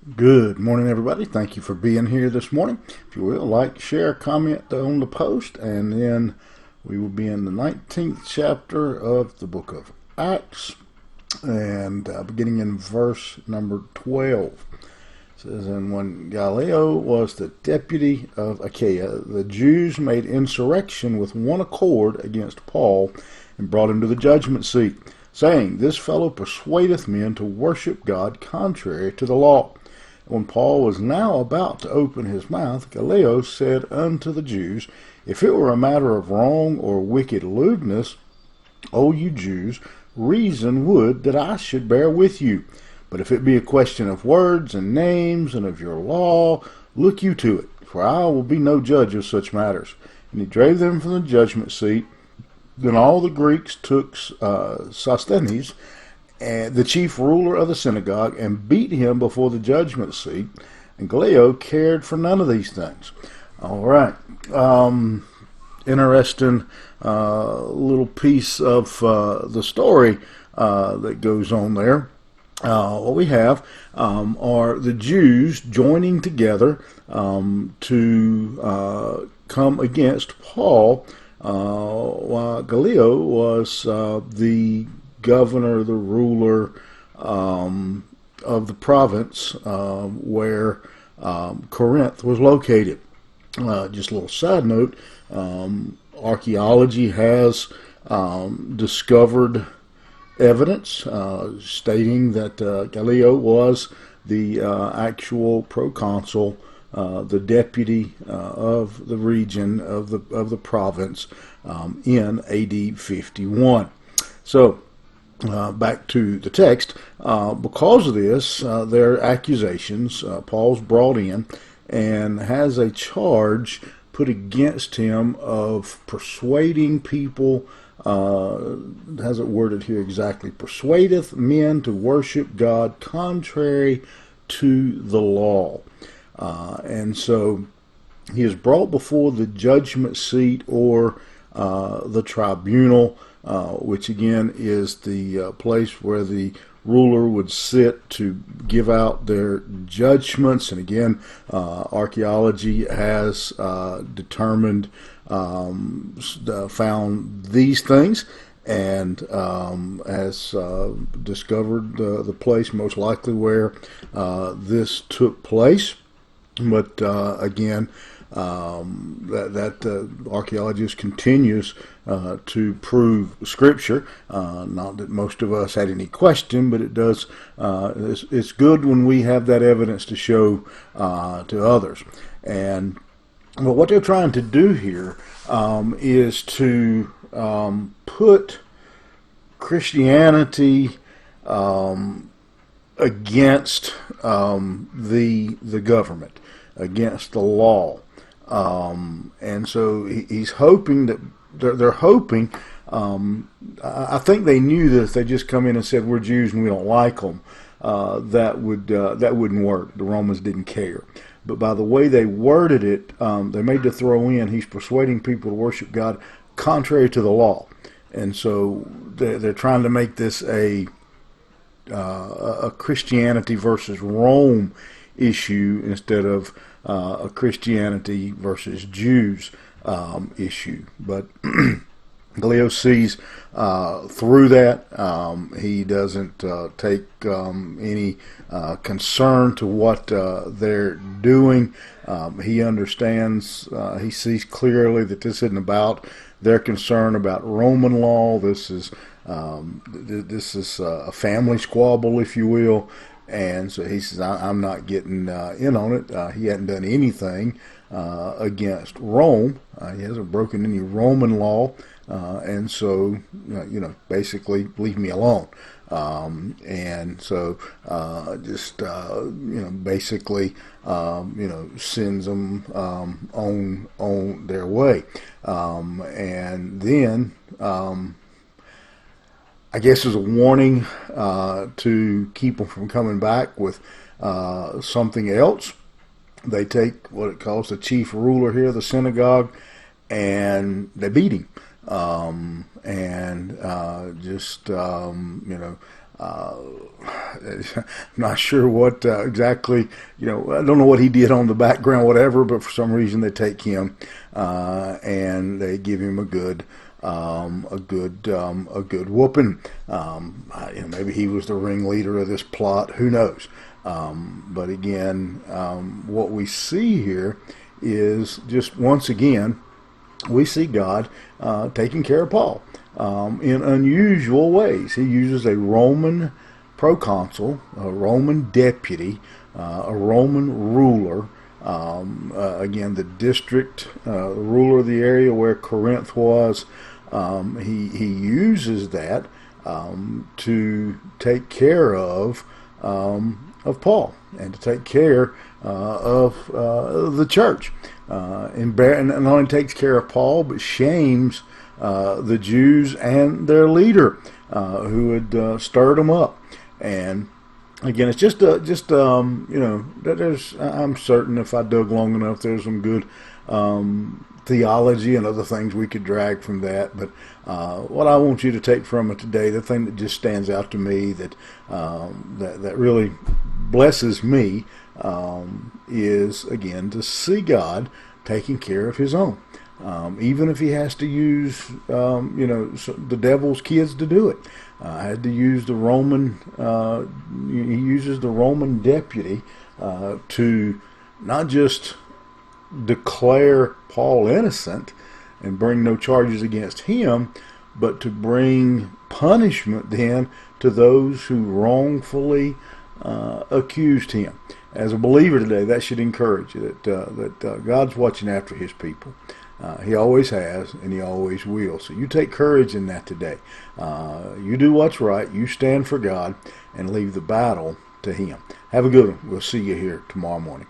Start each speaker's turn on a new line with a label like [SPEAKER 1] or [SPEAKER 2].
[SPEAKER 1] Good morning, everybody. Thank you for being here this morning. If you will, like, share, comment on the post, and then we will be in the 19th chapter of the book of Acts, and beginning in verse number 12. It says, "And when Gallio was the deputy of Achaia, the Jews made insurrection with one accord against Paul, and brought him to the judgment seat, saying, This fellow persuadeth men to worship God contrary to the law. When Paul was now about to open his mouth, Gallio said unto the Jews, If it were a matter of wrong or wicked lewdness, O you Jews, reason would that I should bear with you. But if it be a question of words and names and of your law, look you to it, for I will be no judge of such matters. And he drave them from the judgment seat. Then all the Greeks took Sosthenes, the chief ruler of the synagogue, and beat him before the judgment seat. And Gallio cared for none of these things." All right. Interesting little piece of the story that goes on there. What we have are the Jews joining together to come against Paul, while Gallio was the governor, the ruler of the province where Corinth was located. Just a little side note, archaeology has discovered evidence stating that Gallio was the actual proconsul, the deputy of the region of the province in AD 51. So back to the text. Because of this, their accusations, Paul's brought in and has a charge put against him of persuading people, has it worded here exactly, persuadeth men to worship God contrary to the law. And so he is brought before the judgment seat, or the tribunal, which again is the place where the ruler would sit to give out their judgments. And again, archaeology has determined, found these things, and has discovered the place most likely where this took place. But again, that archaeologist continues to prove Scripture. Not that most of us had any question, but it does. It's good when we have that evidence to show to others. And well, what they're trying to do here is to put Christianity against the government, against the law. And so he's hoping that they're hoping. I think they knew that if they just come in and said we're Jews and we don't like them, that wouldn't work. The Romans didn't care. But by the way they worded it, they made to throw in he's persuading people to worship God contrary to the law, and so they're trying to make this a Christianity versus Rome issue instead of a Christianity versus Jews issue. But Gallio sees through that. He doesn't take any concern to what they're doing. He understands, he sees clearly that this isn't about their concern about Roman law. This is a family squabble, if you will. And so he says, I'm not getting in on it. He hadn't done anything against Rome. He hasn't broken any Roman law. And so, basically leave me alone. And so, basically, sends them on their way. And then, I guess as a warning to keep them from coming back with something else, they take what it calls the chief ruler here, the synagogue, and they beat him. I'm not sure what exactly, I don't know what he did on the background, whatever, but for some reason they take him and they give him a good whooping. Maybe he was the ringleader of this plot. Who knows? But again, what we see here is just once again, we see God taking care of Paul in unusual ways. He uses a Roman proconsul, a Roman deputy, a Roman ruler. Again, the district ruler of the area where Corinth was. He uses that to take care of Paul and to take care of the church. And not only takes care of Paul, but shames the Jews and their leader who had stirred them up. And again, it's there's, I'm certain if I dug long enough, there's some good theology and other things we could drag from that. But what I want you to take from it today, the thing that just stands out to me that really blesses me is, again, to see God taking care of his own. Even if he has to use, the devil's kids to do it. Had to use the Roman, he uses the Roman deputy to not just declare Paul innocent and bring no charges against him, but to bring punishment then to those who wrongfully accused him. As a believer today, that should encourage you that God's watching after his people. He always has, and he always will. So you take courage in that today. You do what's right. You stand for God and leave the battle to him. Have a good one. We'll see you here tomorrow morning.